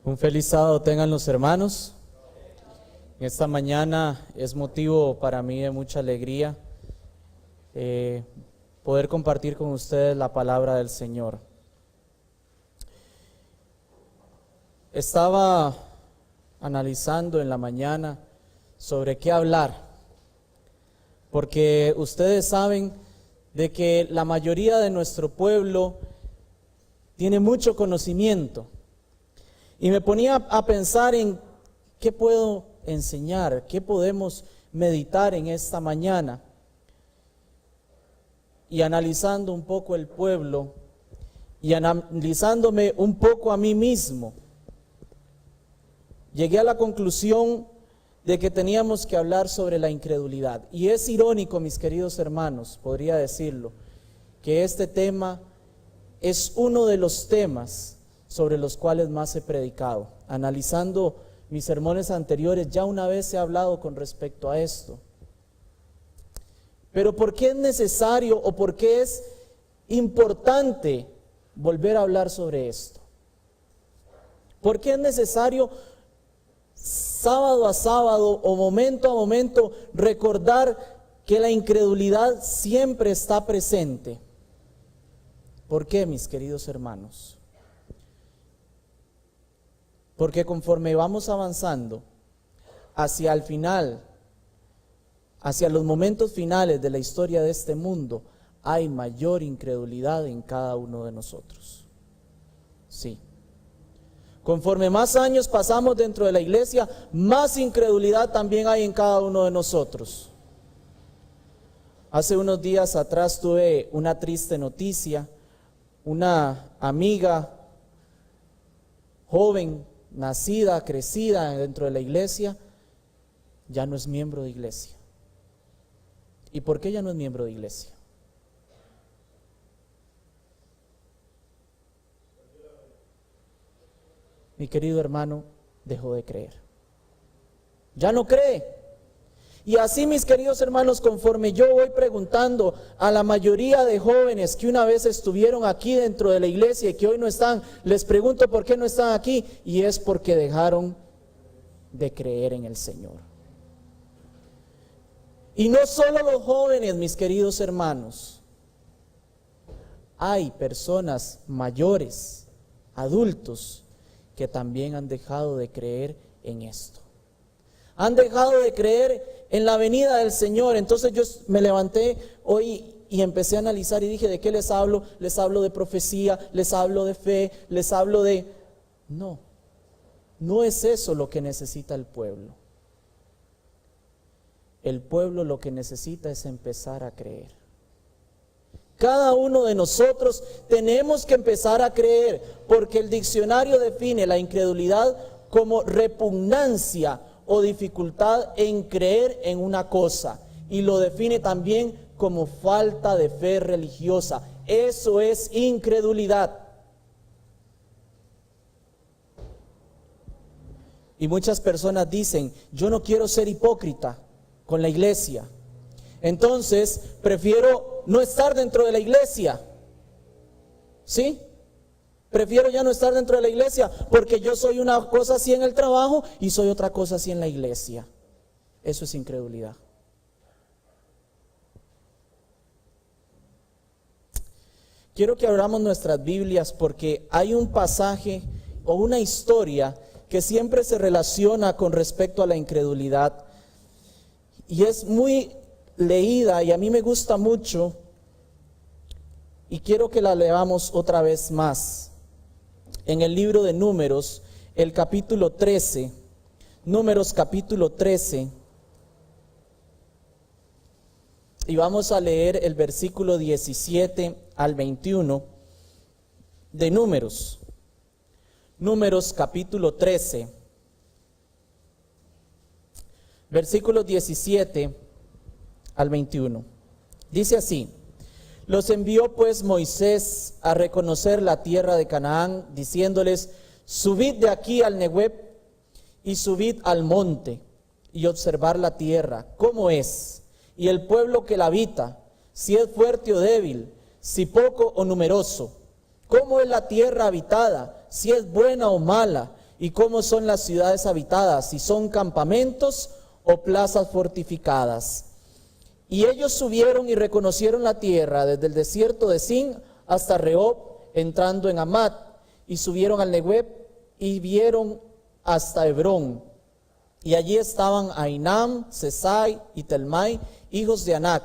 Un feliz sábado tengan los hermanos. Esta mañana es motivo para mí de mucha alegría poder compartir con ustedes la palabra del Señor. Estaba analizando en la mañana sobre qué hablar, porque ustedes saben de que la mayoría de nuestro pueblo tiene mucho conocimiento. Y me ponía a pensar en qué puedo enseñar, qué podemos meditar en esta mañana. Y analizando un poco el pueblo y analizándome un poco a mí mismo, llegué a la conclusión de que teníamos que hablar sobre la incredulidad. Y es irónico, mis queridos hermanos, podría decirlo, que este tema es uno de los temas sobre los cuales más he predicado. Analizando mis sermones anteriores, ya una vez he hablado con respecto a esto. Pero ¿por qué es necesario o por qué es importante volver a hablar sobre esto? ¿Por qué es necesario sábado a sábado o momento a momento recordar que la incredulidad siempre está presente? ¿Por qué, mis queridos hermanos? Porque conforme vamos avanzando hacia el final, hacia los momentos finales de la historia de este mundo, hay mayor incredulidad en cada uno de nosotros. Sí. Conforme más años pasamos dentro de la iglesia, más incredulidad también hay en cada uno de nosotros. Hace unos días atrás tuve una triste noticia. Una amiga joven, nacida, crecida dentro de la iglesia, ya no es miembro de iglesia. ¿Y por qué ya no es miembro de iglesia? Mi querido hermano, dejó de creer. Ya no cree. Y así, mis queridos hermanos, conforme yo voy preguntando a la mayoría de jóvenes que una vez estuvieron aquí dentro de la iglesia y que hoy no están, les pregunto por qué no están aquí, y es porque dejaron de creer en el Señor. Y no solo los jóvenes, mis queridos hermanos, hay personas mayores, adultos, que también han dejado de creer en esto. Han dejado de creer en la venida del Señor. Entonces yo me levanté hoy y empecé a analizar y dije, ¿de qué les hablo? Les hablo de profecía, les hablo de fe, les hablo de... No, no es eso lo que necesita el pueblo. El pueblo lo que necesita es empezar a creer. Cada uno de nosotros tenemos que empezar a creer, porque el diccionario define la incredulidad como repugnancia o dificultad en creer en una cosa, y lo define también como falta de fe religiosa. Eso es incredulidad. Y muchas personas dicen, yo no quiero ser hipócrita con la iglesia, entonces prefiero no estar dentro de la iglesia. ¿Sí? Prefiero ya no estar dentro de la iglesia porque yo soy una cosa así en el trabajo y soy otra cosa así en la iglesia. Eso es incredulidad. Quiero que abramos nuestras Biblias porque hay un pasaje o una historia que siempre se relaciona con respecto a la incredulidad y es muy leída y a mí me gusta mucho y quiero que la leamos otra vez más. En el libro de Números, el capítulo 13, Números capítulo 13, y vamos a leer el versículo 17 al 21 de Números. Números capítulo 13, versículos 17 al 21. Dice así: los envió pues Moisés a reconocer la tierra de Canaán, diciéndoles, subid de aquí al Negueb y subid al monte y observar la tierra, cómo es, y el pueblo que la habita, si es fuerte o débil, si poco o numeroso, cómo es la tierra habitada, si es buena o mala, y cómo son las ciudades habitadas, si son campamentos o plazas fortificadas. Y ellos subieron y reconocieron la tierra desde el desierto de Zin hasta Rehob, entrando en Amat, y subieron al Negueb y vieron hasta Hebrón. Y allí estaban Ainam, Sesai y Telmai, hijos de Anac.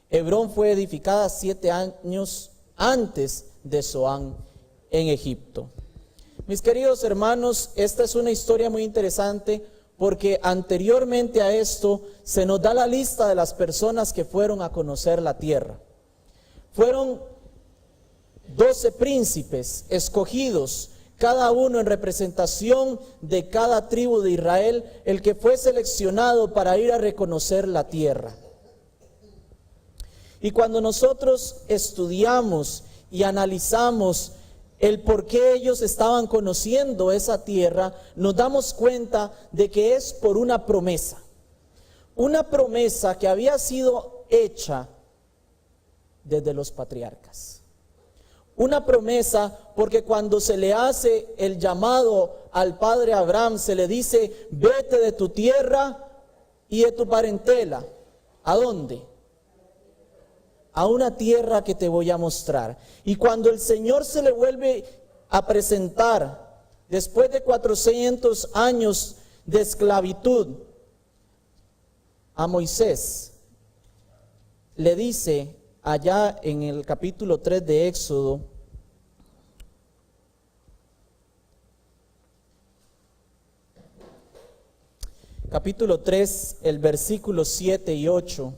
Hebrón fue edificada 7 años antes de Zoán en Egipto. Mis queridos hermanos, esta es una historia muy interesante porque anteriormente a esto se nos da la lista de las personas que fueron a conocer la tierra. Fueron 12 príncipes escogidos, cada uno en representación de cada tribu de Israel, el que fue seleccionado para ir a reconocer la tierra. Y cuando nosotros estudiamos y analizamos el por qué ellos estaban conociendo esa tierra, nos damos cuenta de que es por una promesa que había sido hecha desde los patriarcas. Una promesa porque cuando se le hace el llamado al padre Abraham, se le dice, vete de tu tierra y de tu parentela. ¿A dónde? A una tierra que te voy a mostrar. Y cuando el Señor se le vuelve a presentar, después de 400 años de esclavitud, a Moisés, le dice allá en el capítulo 3 de Éxodo, capítulo 3, el versículo 7 y 8.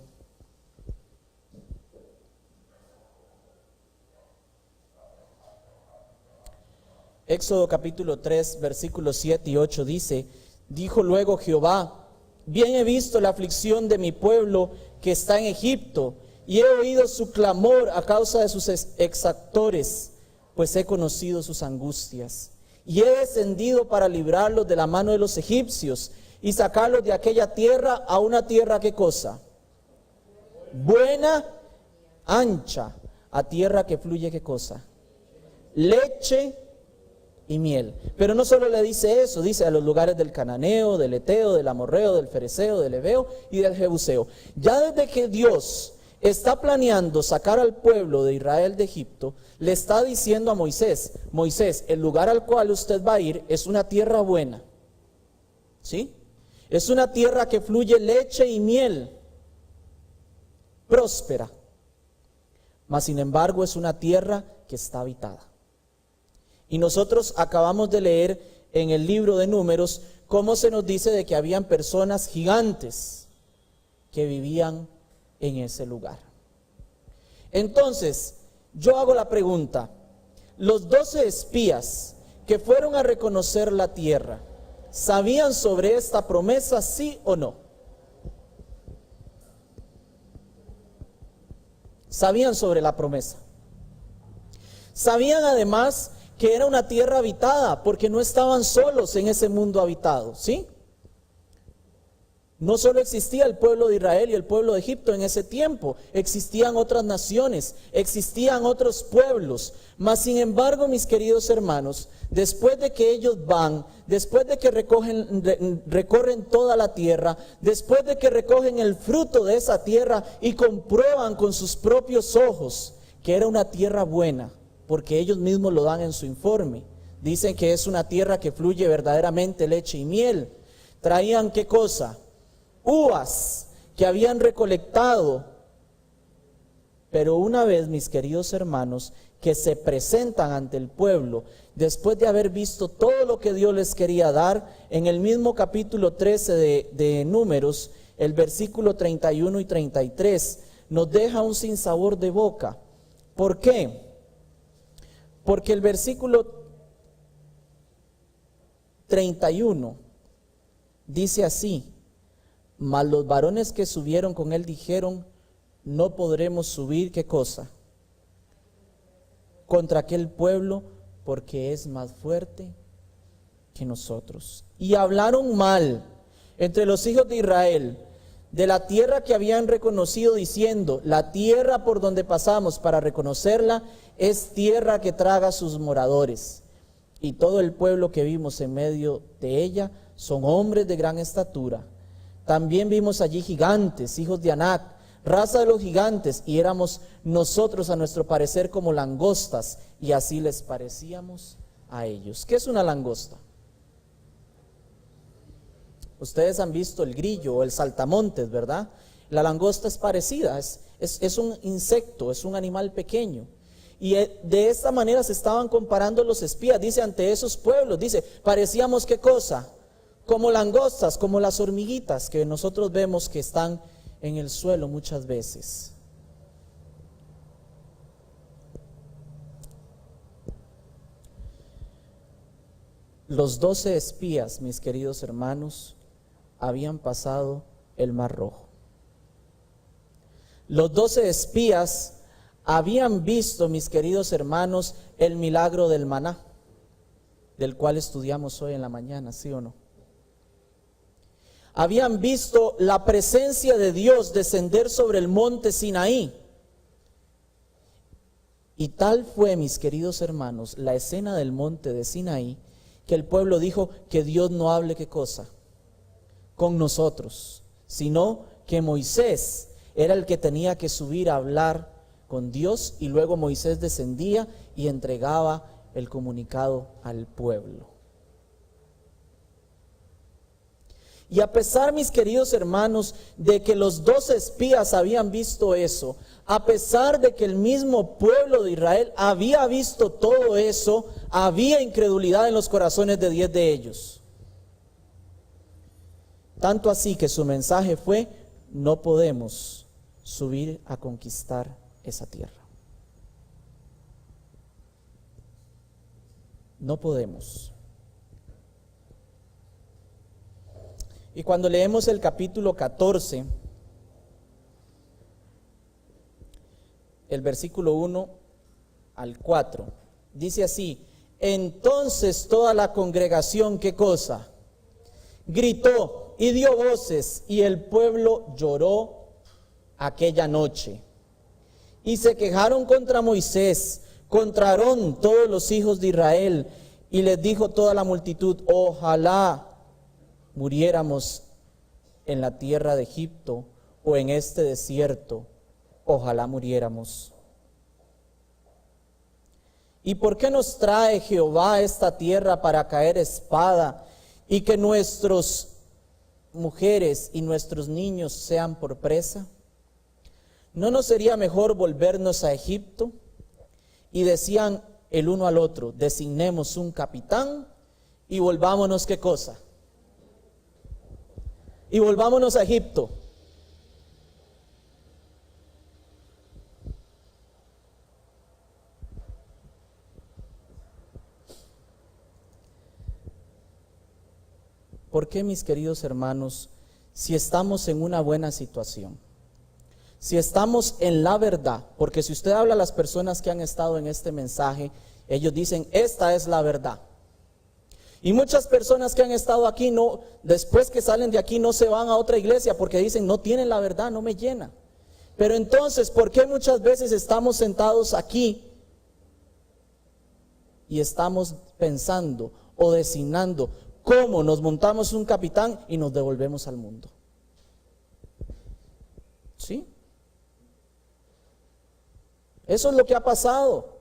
Éxodo capítulo 3, versículos 7 y 8 dice, dijo luego Jehová, bien he visto la aflicción de mi pueblo que está en Egipto, y he oído su clamor a causa de sus exactores, pues he conocido sus angustias. Y he descendido para librarlos de la mano de los egipcios, y sacarlos de aquella tierra a una tierra, ¿qué cosa? Buena, ancha, a tierra que fluye, ¿qué cosa? Leche y miel. Pero no solo le dice eso, dice a los lugares del cananeo, del eteo, del amorreo, del fereceo, del heveo y del jebuseo. Ya desde que Dios está planeando sacar al pueblo de Israel de Egipto, le está diciendo a Moisés, Moisés, el lugar al cual usted va a ir es una tierra buena, ¿sí? Es una tierra que fluye leche y miel, próspera, mas sin embargo es una tierra que está habitada. Y nosotros acabamos de leer en el libro de Números cómo se nos dice de que habían personas gigantes que vivían en ese lugar. Entonces, yo hago la pregunta, los 12 espías que fueron a reconocer la tierra, ¿sabían sobre esta promesa, sí o no? Sabían sobre la promesa. Sabían además que era una tierra habitada, porque no estaban solos en ese mundo habitado, ¿sí? No solo existía el pueblo de Israel y el pueblo de Egipto en ese tiempo, existían otras naciones, existían otros pueblos. Mas sin embargo, mis queridos hermanos, después de que ellos van, después de que recorren toda la tierra, después de que recogen el fruto de esa tierra y comprueban con sus propios ojos que era una tierra buena, porque ellos mismos lo dan en su informe, dicen que es una tierra que fluye verdaderamente leche y miel. Traían ¿qué cosa? Uvas que habían recolectado. Pero una vez, mis queridos hermanos, que se presentan ante el pueblo, después de haber visto todo lo que Dios les quería dar, en el mismo capítulo 13 de Números, el versículo 31 y 33, nos deja un sinsabor de boca. ¿Por qué? Porque el versículo 31 dice así, mas los varones que subieron con él dijeron, no podremos subir, ¿qué cosa? Contra aquel pueblo, porque es más fuerte que nosotros. Y hablaron mal entre los hijos de Israel de la tierra que habían reconocido, diciendo, la tierra por donde pasamos para reconocerla es tierra que traga a sus moradores. y todo el pueblo que vimos en medio de ella son hombres de gran estatura. También vimos allí gigantes, hijos de Anac, raza de los gigantes, y éramos nosotros a nuestro parecer como langostas, y así les parecíamos a ellos. ¿Qué es una langosta? Ustedes han visto el grillo o el saltamontes, ¿verdad? La langosta es parecida, es un insecto, es un animal pequeño. Y de esta manera se estaban comparando los espías, dice, ante esos pueblos, dice, parecíamos ¿qué cosa? Como langostas, como las hormiguitas que nosotros vemos que están en el suelo muchas veces. Los 12 espías, mis queridos hermanos, habían pasado el Mar Rojo. Los 12 espías habían visto, mis queridos hermanos, el milagro del maná, del cual estudiamos hoy en la mañana, ¿sí o no? Habían visto la presencia de Dios descender sobre el monte Sinaí. Y tal fue, mis queridos hermanos, la escena del monte de Sinaí, que el pueblo dijo que Dios no hable ¿qué cosa? Con nosotros, sino que Moisés era el que tenía que subir a hablar con Dios, y luego Moisés descendía y entregaba el comunicado al pueblo. Y a pesar, mis queridos hermanos, de que los 12 espías habían visto eso, a pesar de que el mismo pueblo de Israel había visto todo eso, había incredulidad en los corazones de 10 de ellos. Tanto así que su mensaje fue: no podemos subir a conquistar esa tierra. No podemos. Y cuando leemos el capítulo 14, el versículo 1 al 4, dice así: entonces toda la congregación, ¿qué cosa? Gritó y dio voces, y el pueblo lloró aquella noche. Y se quejaron contra Moisés, contra Aarón, todos los hijos de Israel, y les dijo toda la multitud: ojalá muriéramos en la tierra de Egipto o en este desierto, ojalá muriéramos. ¿Y por qué nos trae Jehová a esta tierra para caer espada y que nuestras mujeres y nuestros niños sean por presa? ¿No nos sería mejor volvernos a Egipto? Y decían el uno al otro: designemos un capitán y volvámonos, ¿qué cosa? Y volvámonos a Egipto. ¿Por qué, mis queridos hermanos, si estamos en una buena situación, si estamos en la verdad? Porque si usted habla a las personas que han estado en este mensaje, ellos dicen: esta es la verdad. Y muchas personas que han estado aquí, no, después que salen de aquí, no se van a otra iglesia porque dicen: no tienen la verdad, no me llena. Pero entonces, ¿por qué muchas veces estamos sentados aquí y estamos pensando o designando cómo nos montamos un capitán y nos devolvemos al mundo? ¿Sí? Eso es lo que ha pasado.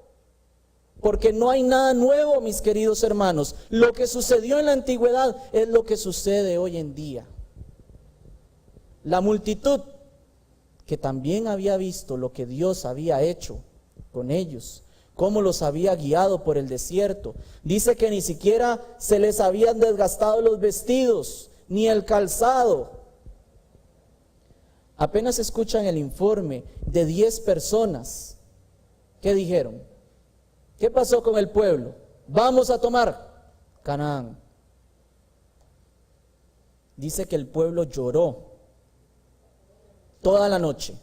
Porque no hay nada nuevo, mis queridos hermanos. Lo que sucedió en la antigüedad es lo que sucede hoy en día. La multitud, que también había visto lo que Dios había hecho con ellos, cómo los había guiado por el desierto, dice que ni siquiera se les habían desgastado los vestidos, ni el calzado. Apenas escuchan el informe de 10 personas. ¿Qué dijeron? ¿Qué pasó con el pueblo? Vamos a tomar Canaán. Dice que el pueblo lloró toda la noche.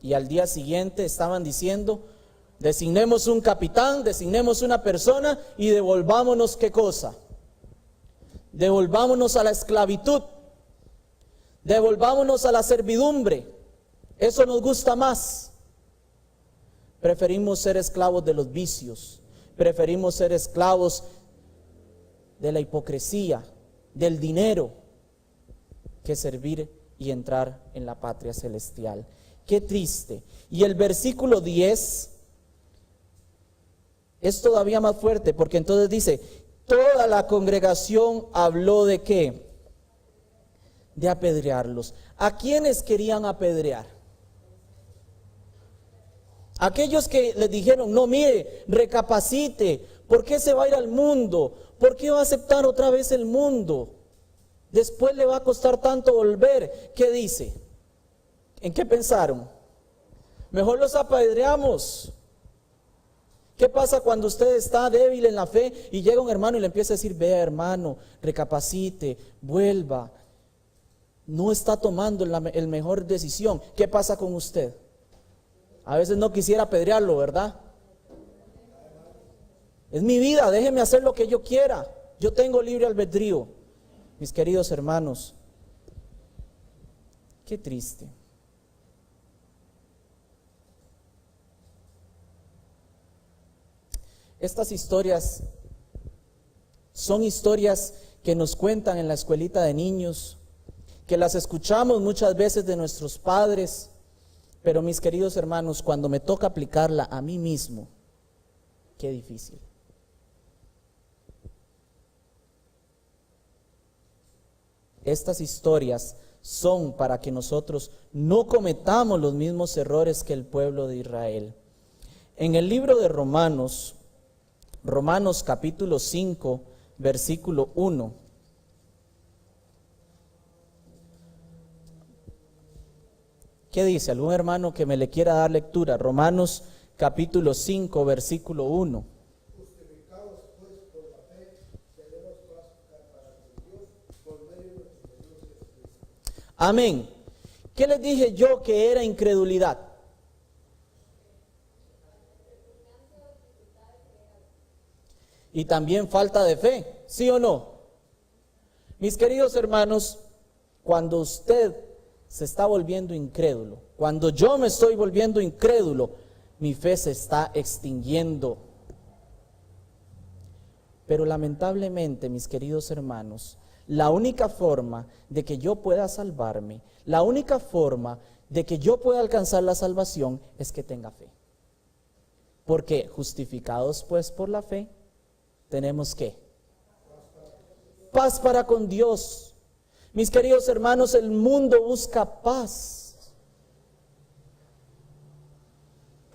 Y al día siguiente estaban diciendo: designemos un capitán, designemos una persona y devolvámonos, ¿qué cosa? Devolvámonos a la esclavitud. Devolvámonos a la servidumbre. Eso nos gusta más. Preferimos ser esclavos de los vicios. Preferimos ser esclavos de la hipocresía, del dinero, que servir y entrar en la patria celestial. Qué triste. Y el versículo 10 es todavía más fuerte, porque entonces dice, toda la congregación habló ¿de qué? De apedrearlos. ¿A quiénes querían apedrear? Aquellos que les dijeron, no, mire, recapacite, ¿por qué se va a ir al mundo? ¿Por qué va a aceptar otra vez el mundo? Después le va a costar tanto volver. ¿Qué dice? ¿En qué pensaron? Mejor los apedreamos. ¿Qué pasa cuando usted está débil en la fe y llega un hermano y le empieza a decir, vea hermano, recapacite, vuelva? No está tomando la mejor decisión. ¿Qué pasa con usted? A veces no quisiera apedrearlo, ¿verdad? Es mi vida, déjeme hacer lo que yo quiera. Yo tengo libre albedrío. Mis queridos hermanos, qué triste. Estas historias son historias que nos cuentan en la escuelita de niños, que las escuchamos muchas veces de nuestros padres, pero mis queridos hermanos, cuando me toca aplicarla a mí mismo, qué difícil. Estas historias son para que nosotros no cometamos los mismos errores que el pueblo de Israel. En el libro de Romanos capítulo 5, versículo 1. ¿Qué dice? ¿Algún hermano que me le quiera dar lectura? Romanos capítulo 5, versículo 1. Justificados pues por la fe, tenemos paz para con Dios por medio de nuestro Señor Jesucristo. Amén. ¿Qué les dije yo que era incredulidad? Y también falta de fe, ¿sí o no? Mis queridos hermanos, cuando usted se está volviendo incrédulo, cuando yo me estoy volviendo incrédulo, mi fe se está extinguiendo. Pero lamentablemente, mis queridos hermanos, la única forma de que yo pueda salvarme, la única forma de que yo pueda alcanzar la salvación es que tenga fe. Porque justificados pues por la fe, tenemos ¿qué? Paz para con Dios. Mis queridos hermanos, el mundo busca paz.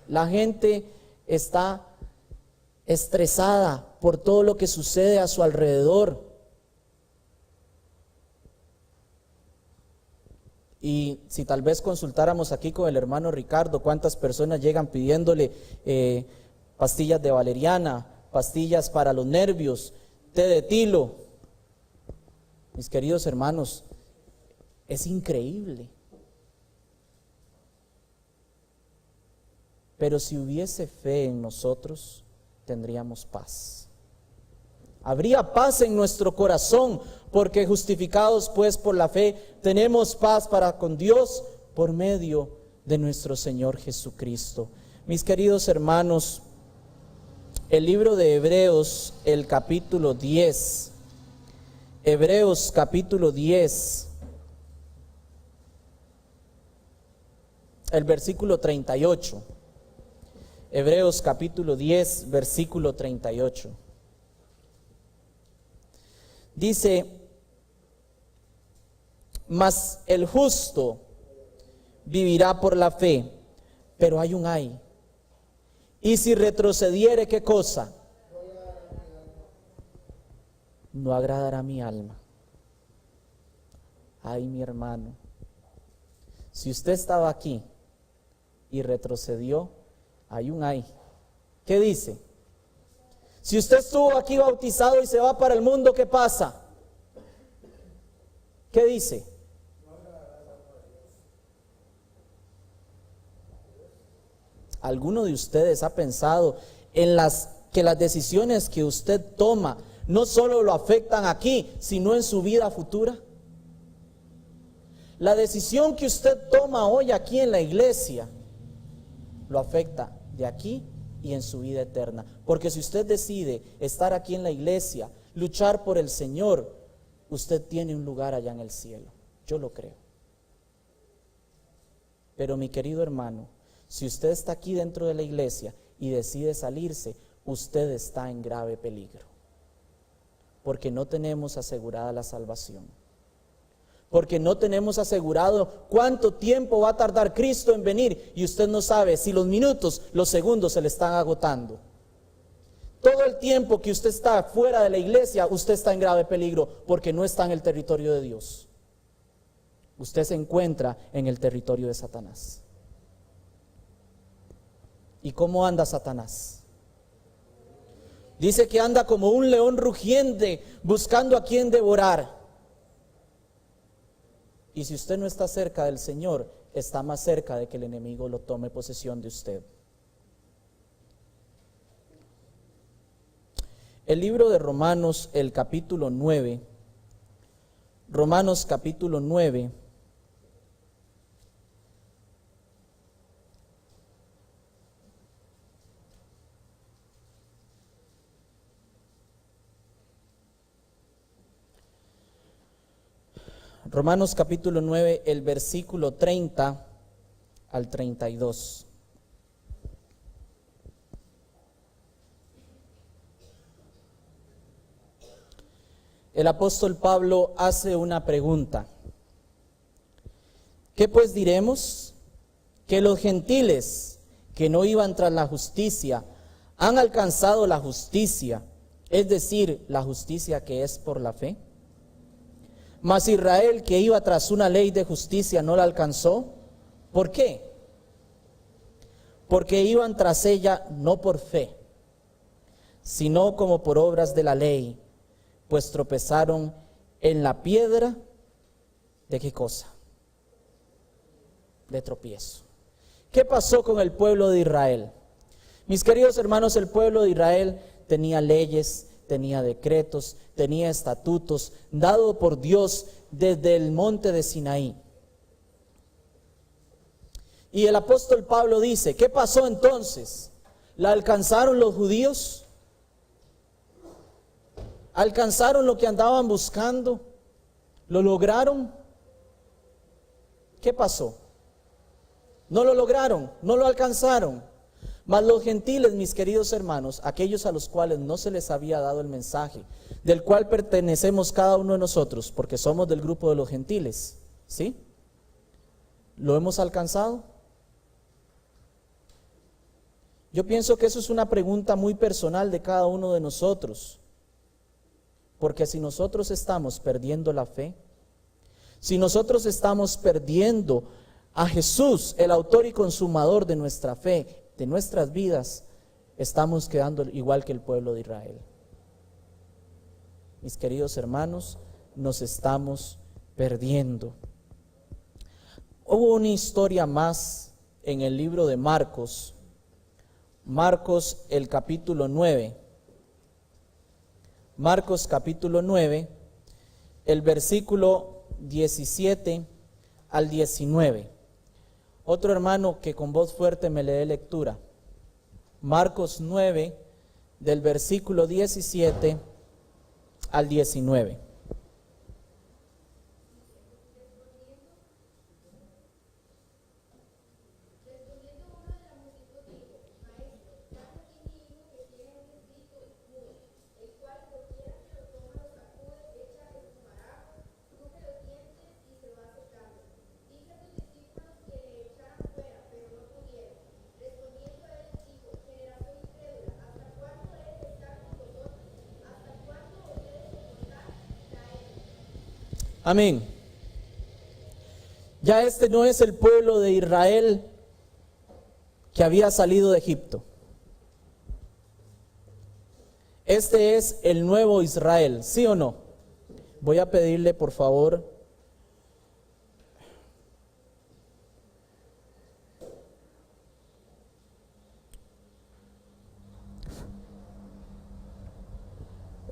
La gente está estresada por todo lo que sucede a su alrededor. Y si tal vez consultáramos aquí con el hermano Ricardo, cuántas personas llegan pidiéndole pastillas de valeriana, pastillas para los nervios, té de tilo. Mis queridos hermanos, es increíble. Pero si hubiese fe en nosotros, tendríamos paz. Habría paz en nuestro corazón, porque justificados pues por la fe, tenemos paz para con Dios por medio de nuestro Señor Jesucristo. Mis queridos hermanos, el libro de Hebreos, el capítulo 10, Hebreos capítulo 10, el versículo 38. Hebreos capítulo 10, versículo 38. Dice, mas el justo vivirá por la fe, pero hay un ay. Y si retrocediere, ¿qué cosa? No agradará mi alma. Ay, mi hermano, si usted estaba aquí y retrocedió, hay un ay. ¿Qué dice? Si usted estuvo aquí bautizado y se va para el mundo, ¿qué pasa? ¿Qué dice? ¿Alguno de ustedes ha pensado en que las decisiones que usted toma no solo lo afectan aquí, sino en su vida futura? La decisión que usted toma hoy aquí en la iglesia lo afecta de aquí y en su vida eterna. Porque si usted decide estar aquí en la iglesia, luchar por el Señor, usted tiene un lugar allá en el cielo. Yo lo creo. Pero mi querido hermano, si usted está aquí dentro de la iglesia y decide salirse, usted está en grave peligro. Porque no tenemos asegurada la salvación. Porque no tenemos asegurado cuánto tiempo va a tardar Cristo en venir, y usted no sabe si los minutos, los segundos se le están agotando. Todo el tiempo que usted está fuera de la iglesia, usted está en grave peligro, porque no está en el territorio de Dios. Usted se encuentra en el territorio de Satanás. ¿Y cómo anda Satanás? Dice que anda como un león rugiente, buscando a quien devorar. Y si usted no está cerca del Señor, está más cerca de que el enemigo lo tome posesión de usted. El libro de Romanos, el capítulo 9, Romanos capítulo 9, Romanos capítulo 9, el versículo 30 al 32. El apóstol Pablo hace una pregunta. ¿Qué pues diremos? Que los gentiles que no iban tras la justicia han alcanzado la justicia, es decir, la justicia que es por la fe. Mas Israel, que iba tras una ley de justicia, no la alcanzó. ¿Por qué? Porque iban tras ella no por fe, sino como por obras de la ley, pues tropezaron en la piedra ¿de qué cosa? De tropiezo. ¿Qué pasó con el pueblo de Israel? Mis queridos hermanos, el pueblo de Israel tenía leyes, tenía decretos, tenía estatutos, dado por Dios desde el monte de Sinaí. Y el apóstol Pablo dice, ¿qué pasó entonces? ¿La alcanzaron los judíos? ¿Alcanzaron lo que andaban buscando? ¿Lo lograron? ¿Qué pasó? No lo lograron, no lo alcanzaron. Mas los gentiles, mis queridos hermanos, aquellos a los cuales no se les había dado el mensaje, del cual pertenecemos cada uno de nosotros, porque somos del grupo de los gentiles, ¿sí? ¿Lo hemos alcanzado? Yo pienso que eso es una pregunta muy personal de cada uno de nosotros, porque si nosotros estamos perdiendo la fe, si nosotros estamos perdiendo a Jesús, el autor y consumador de nuestra fe, de nuestras vidas, estamos quedando igual que el pueblo de Israel. Mis queridos hermanos, nos estamos perdiendo. Hubo una historia más en el libro de Marcos, Marcos el capítulo 9. Marcos capítulo 9, el versículo 17 al 19. Otro hermano que con voz fuerte me lee lectura. Marcos 9, del versículo 17 al 19. Amén. Ya este no es el pueblo de Israel que había salido de Egipto. Este es el nuevo Israel, ¿sí o no? Voy a pedirle por favor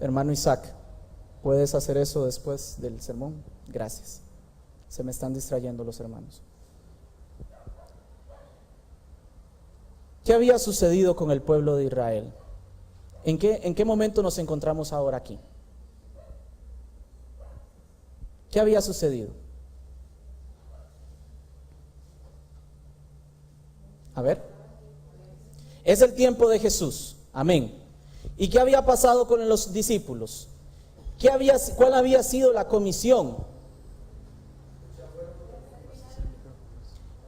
hermano Isaac, ¿puedes hacer eso después del sermón? Gracias. Se me están distrayendo los hermanos. ¿Qué había sucedido con el pueblo de Israel? ¿En qué momento nos encontramos ahora aquí? ¿Qué había sucedido? A ver. Es el tiempo de Jesús. Amén. ¿Y qué había pasado con los discípulos? ¿Cuál había sido la comisión?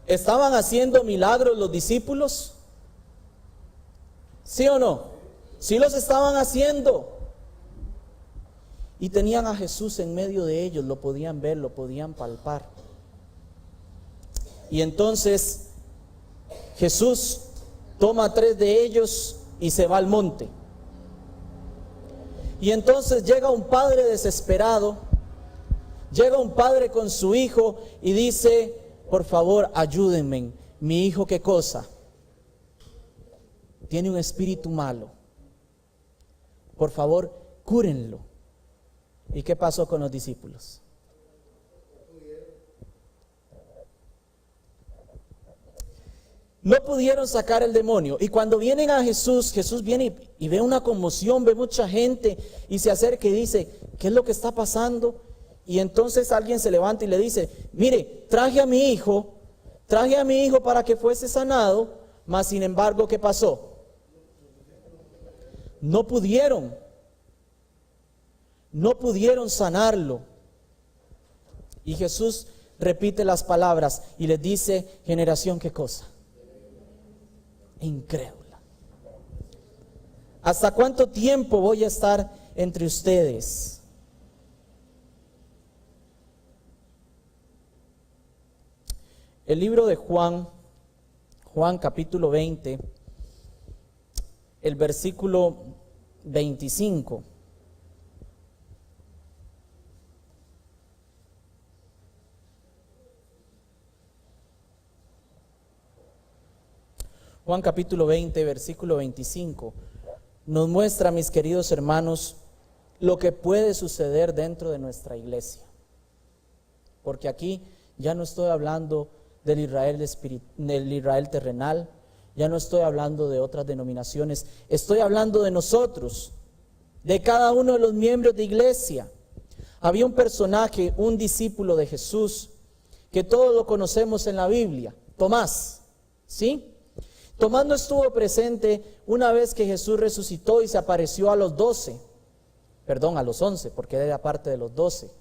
¿Estaban haciendo milagros los discípulos? ¿Sí o no? Sí los estaban haciendo. Y tenían a Jesús en medio de ellos, lo podían ver, lo podían palpar. Y entonces Jesús toma a 3 de ellos y se va al monte. Y entonces llega un padre desesperado, llega un padre con su hijo y dice: por favor, ayúdenme, mi hijo, ¿qué cosa? Tiene un espíritu malo. Por favor, cúrenlo. ¿Y qué pasó con los discípulos? No pudieron sacar el demonio. Y cuando vienen a Jesús, Jesús viene y ve una conmoción, ve mucha gente y se acerca y dice: ¿qué es lo que está pasando? Y entonces alguien se levanta y le dice: mire, traje a mi hijo para que fuese sanado, mas sin embargo, ¿qué pasó? No pudieron sanarlo. Y Jesús repite las palabras y les dice: generación, ¿qué cosa? Incrédula. ¿Hasta cuánto tiempo voy a estar entre ustedes? El libro de Juan capítulo 20, el versículo 25. Juan capítulo 20, versículo 25, nos muestra, mis queridos hermanos, lo que puede suceder dentro de nuestra iglesia. Porque aquí ya no estoy hablando del Israel terrenal, ya no estoy hablando de otras denominaciones, estoy hablando de nosotros, de cada uno de los miembros de iglesia. Había un personaje, un discípulo de Jesús, que todos lo conocemos en la Biblia, Tomás, ¿sí? Tomás no estuvo presente una vez que Jesús resucitó y se apareció a los 11, porque era parte de los 12.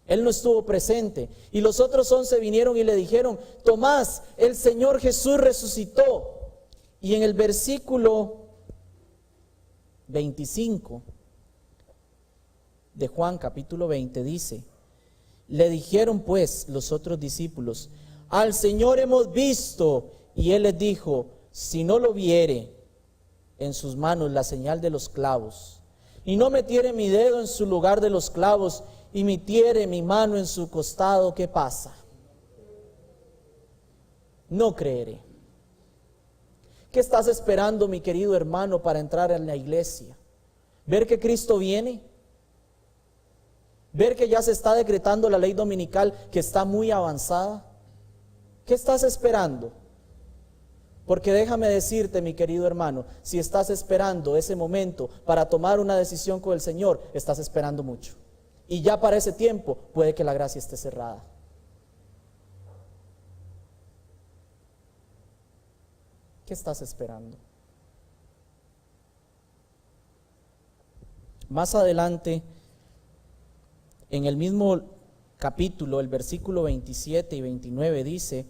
Él no estuvo presente. Y los otros 11 vinieron y le dijeron: Tomás, el Señor Jesús resucitó. Y en el versículo 25 de Juan capítulo 20 dice: le dijeron pues los otros discípulos: al Señor hemos visto. Y él les dijo: si no lo viere en sus manos la señal de los clavos, y no metiere mi dedo en su lugar de los clavos, y metiere mi mano en su costado, ¿qué pasa? No creeré. ¿Qué estás esperando, mi querido hermano, para entrar en la iglesia? ¿Ver que Cristo viene? ¿Ver que ya se está decretando la ley dominical, que está muy avanzada? ¿Qué estás esperando? Porque déjame decirte, mi querido hermano, si estás esperando ese momento para tomar una decisión con el Señor, estás esperando mucho. Y ya para ese tiempo puede que la gracia esté cerrada. ¿Qué estás esperando? Más adelante, en el mismo capítulo, el versículo 27 y 29 dice: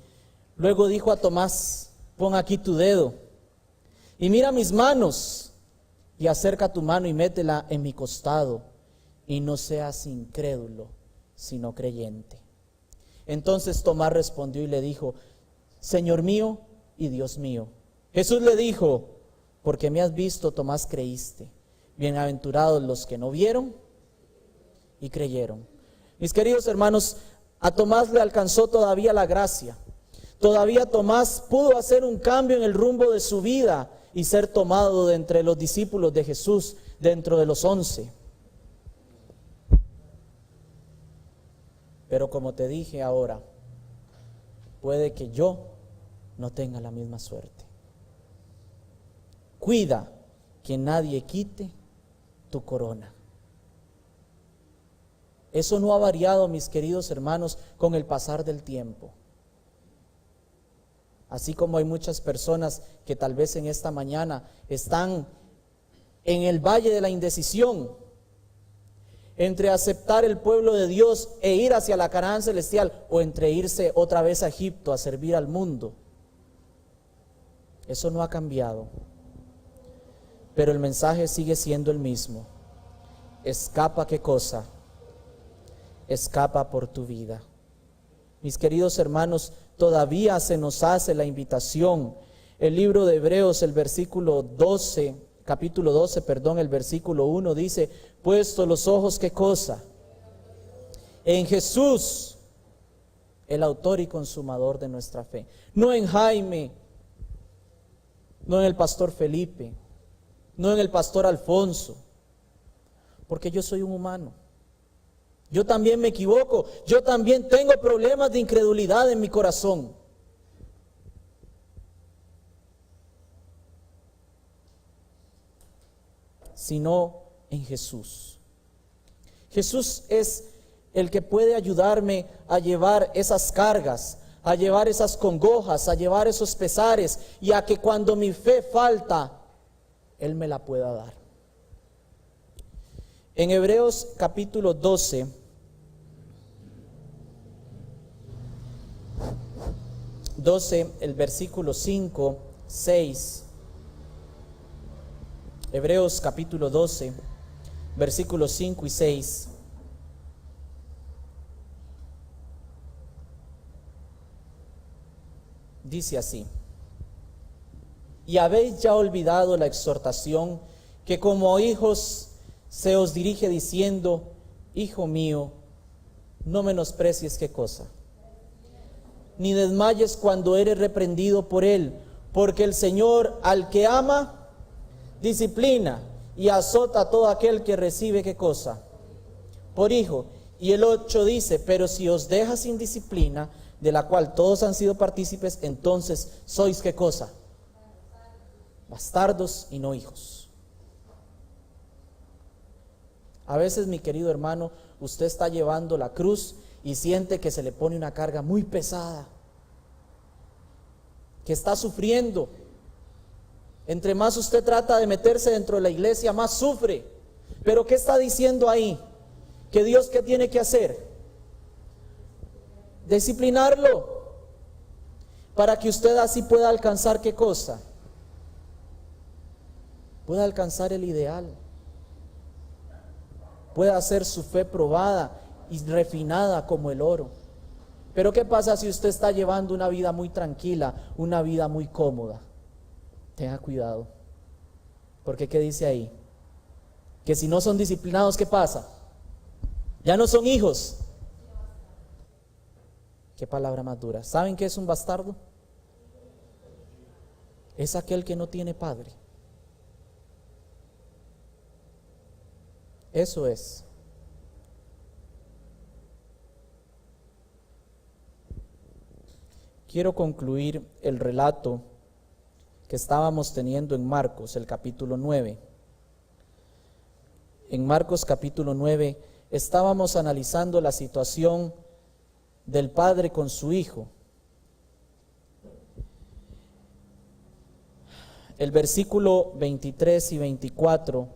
luego dijo a Tomás: pon aquí tu dedo y mira mis manos, y acerca tu mano y métela en mi costado, y no seas incrédulo, sino creyente. Entonces Tomás respondió y le dijo: Señor mío y Dios mío. Jesús le dijo: porque me has visto, Tomás, creíste. Bienaventurados los que no vieron y creyeron. Mis queridos hermanos, a Tomás le alcanzó todavía la gracia. Todavía Tomás pudo hacer un cambio en el rumbo de su vida y ser tomado de entre los discípulos de Jesús, dentro de los 11. Pero como te dije ahora, puede que yo no tenga la misma suerte. cuida que nadie quite tu corona. Eso no ha variado, mis queridos hermanos, con el pasar del tiempo. Así como hay muchas personas que tal vez en esta mañana están en el valle de la indecisión entre aceptar el pueblo de Dios e ir hacia la Canaán celestial, o entre irse otra vez a Egipto a servir al mundo. Eso no ha cambiado, pero el mensaje sigue siendo el mismo. Escapa, ¿qué cosa? Escapa por tu vida. Mis queridos hermanos, todavía se nos hace la invitación. El libro de Hebreos, el capítulo 12, el versículo 1 dice: puesto los ojos, ¿qué cosa? En Jesús, el autor y consumador de nuestra fe. No en Jaime, no en el pastor Felipe, no en el pastor Alfonso, porque yo soy un humano. Yo también me equivoco, yo también tengo problemas de incredulidad en mi corazón. Sino en Jesús. Jesús es el que puede ayudarme a llevar esas cargas, a llevar esas congojas, a llevar esos pesares, y a que cuando mi fe falta, Él me la pueda dar. En Hebreos capítulo 12, el versículo 5, 6. Hebreos capítulo 12, versículos 5 y 6. Dice así: y habéis ya olvidado la exhortación que como hijos se os dirige diciendo: hijo mío, no menosprecies qué cosa, ni desmayes cuando eres reprendido por él, porque el Señor al que ama, disciplina y azota a todo aquel que recibe qué cosa, por hijo. Y el 8 dice: pero si os deja sin disciplina, de la cual todos han sido partícipes, entonces sois qué cosa, bastardos y no hijos. A veces, mi querido hermano, usted está llevando la cruz y siente que se le pone una carga muy pesada, que está sufriendo. Entre más usted trata de meterse dentro de la iglesia, más sufre. Pero ¿qué está diciendo ahí? Que Dios, ¿qué tiene que hacer? Disciplinarlo, para que usted así pueda alcanzar ¿qué cosa? Pueda alcanzar el ideal, pueda hacer su fe probada y refinada como el oro. Pero ¿qué pasa si usted está llevando una vida muy tranquila, una vida muy cómoda? Tenga cuidado, porque ¿qué dice ahí? Que si no son disciplinados, ¿qué pasa? Ya no son hijos. Qué palabra más dura. ¿Saben qué es un bastardo? Es aquel que no tiene padre. Eso es. Quiero concluir el relato que estábamos teniendo en Marcos, el capítulo 9. En Marcos capítulo 9 estábamos analizando la situación del padre con su hijo. El versículo 23 y 24,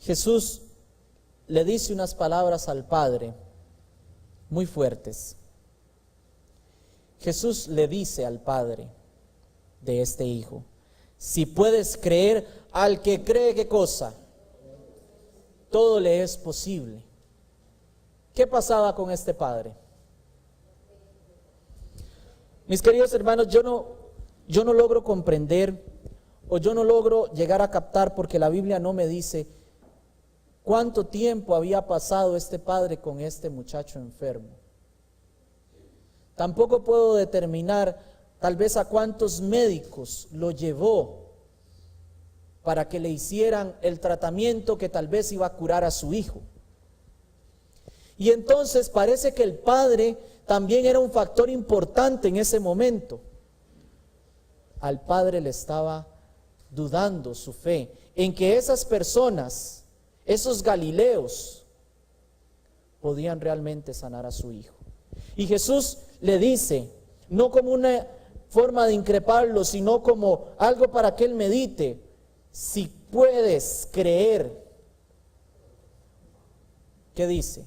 Jesús le dice unas palabras al padre muy fuertes. Jesús le dice al padre de este hijo: si puedes creer, al que cree, ¿qué cosa? Todo le es posible. ¿Qué pasaba con este padre? Mis queridos hermanos, yo no logro comprender, o yo no logro llegar a captar, porque la Biblia no me dice cuánto tiempo había pasado este padre con este muchacho enfermo. Tampoco puedo determinar tal vez a cuántos médicos lo llevó para que le hicieran el tratamiento que tal vez iba a curar a su hijo. Y entonces parece que el padre también era un factor importante en ese momento, al Padre le estaba dudando su fe en que esas personas, esos galileos, podían realmente sanar a su hijo. Y Jesús le dice, no como una forma de increparlo, sino como algo para que él medite, si puedes creer. ¿Qué dice?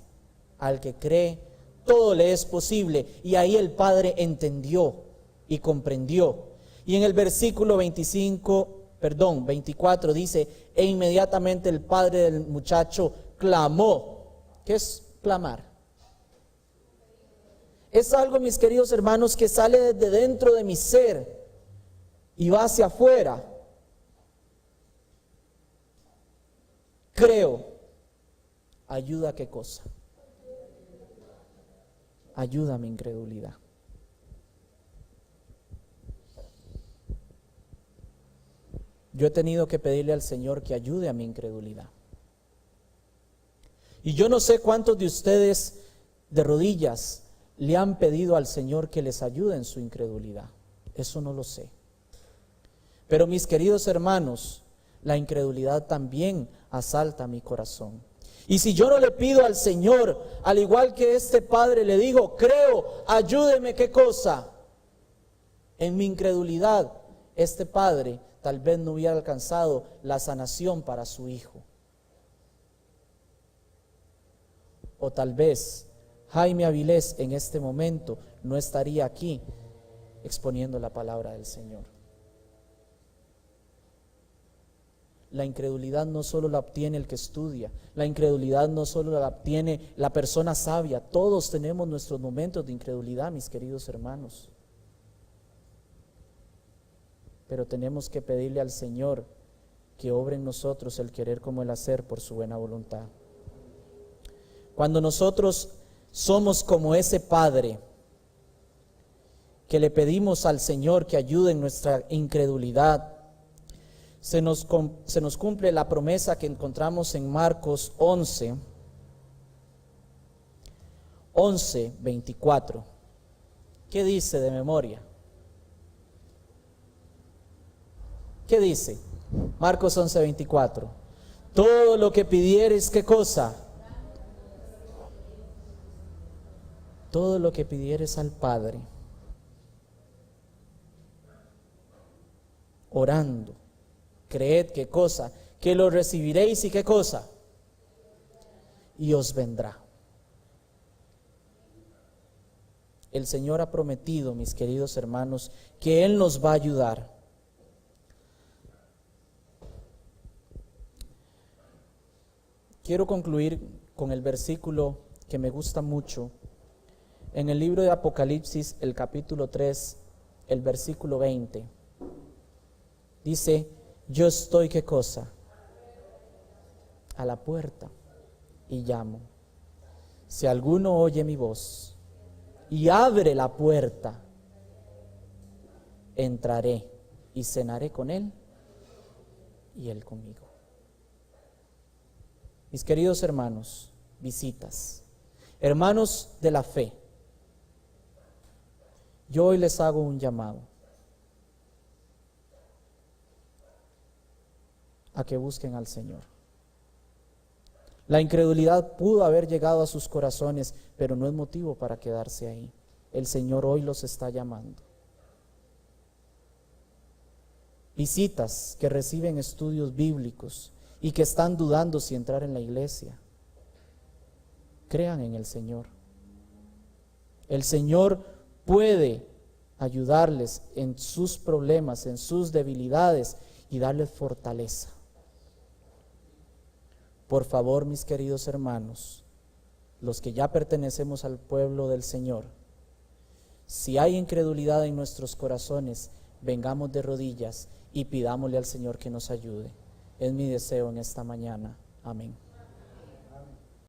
Al que cree, todo le es posible. Y ahí el Padre entendió y comprendió. Y en el versículo 24 dice, e inmediatamente el padre del muchacho clamó. ¿Qué es clamar? Es algo, mis queridos hermanos, que sale desde dentro de mi ser y va hacia afuera. Creo. ¿Ayuda a qué cosa? Ayuda a mi incredulidad. Yo he tenido que pedirle al Señor que ayude a mi incredulidad. Y yo no sé cuántos de ustedes de rodillas le han pedido al Señor que les ayude en su incredulidad. Eso no lo sé. Pero mis queridos hermanos, la incredulidad también asalta mi corazón. Y si yo no le pido al Señor, al igual que este padre le dijo, creo, ayúdeme, ¿qué cosa? En mi incredulidad, este padre tal vez no hubiera alcanzado la sanación para su hijo. O tal vez Jaime Avilés en este momento no estaría aquí exponiendo la palabra del Señor. La incredulidad no solo la obtiene el que estudia, la incredulidad no solo la obtiene la persona sabia. Todos tenemos nuestros momentos de incredulidad, mis queridos hermanos. Pero tenemos que pedirle al Señor que obre en nosotros el querer como el hacer por su buena voluntad. Cuando nosotros somos como ese Padre que le pedimos al Señor que ayude en nuestra incredulidad, se nos cumple la promesa que encontramos en Marcos 11:24. ¿Qué dice de memoria? ¿Qué dice? Marcos 11:24. Todo lo que pidieres, ¿qué cosa? Todo lo que pidieres al Padre, orando, creed, ¿qué cosa? Que lo recibiréis, ¿y qué cosa? Y os vendrá. El Señor ha prometido, mis queridos hermanos, que Él nos va a ayudar. Quiero concluir con el versículo que me gusta mucho. En el libro de Apocalipsis, el capítulo 3, el versículo 20. Dice, yo estoy, ¿qué cosa? A la puerta y llamo. Si alguno oye mi voz y abre la puerta, entraré y cenaré con él y él conmigo. Mis queridos hermanos, visitas, hermanos de la fe, yo hoy les hago un llamado a que busquen al Señor. La incredulidad pudo haber llegado a sus corazones, pero no es motivo para quedarse ahí. El Señor hoy los está llamando. Visitas que reciben estudios bíblicos y que están dudando si entrar en la iglesia. Crean en el Señor. El Señor puede ayudarles en sus problemas, en sus debilidades y darles fortaleza. Por favor, mis queridos hermanos, los que ya pertenecemos al pueblo del Señor, si hay incredulidad en nuestros corazones, vengamos de rodillas y pidámosle al Señor que nos ayude. Es mi deseo en esta mañana. Amén.